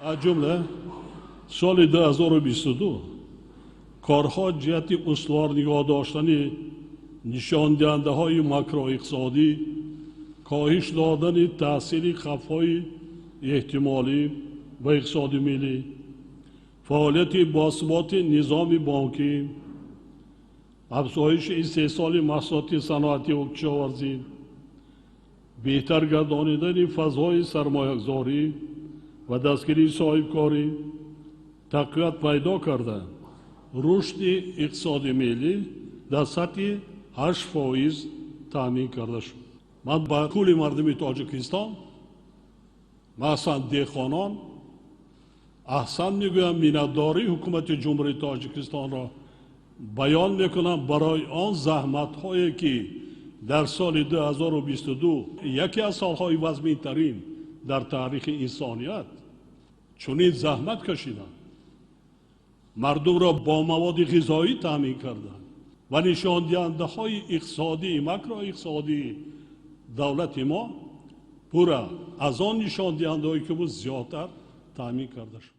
از جمله سال 2022 کارها جهت استوار نگاه داشتن نشان دهنده های ماکرو اقتصادی، کاهش دادن تاثیر خفای احتمالی و اقتصاد ملی، فعالیت باثبات نظام بانکی، افزایش استحصال محصولات صنعتی و کشاورزی، بهتر گردانیدن فضای سرمایه‌گذاری و دستگیری صاحبکاری، تقویت پیدا کرده رشد اقتصاد ملی در سطح 8% تامین کرده شد. من با کل مردم تاجیکستان، مثلا دهقانان، احسان میگویم میnnتداری حکومت جمهوری تاجیکستان را بیان میکنم برای آن زحمت هایی که در سال 2022 یکی از سالهای وزمین ترین در تاریخ انسانیت چنین زحمت کشیدند، مردم را با مواد غذایی تامین کردند و نشان دهنده های اقتصادی ماکرو اقتصادی دولت ما پورا از آن نشان دهنده هایی که بود زیادتر تامین کرده شد.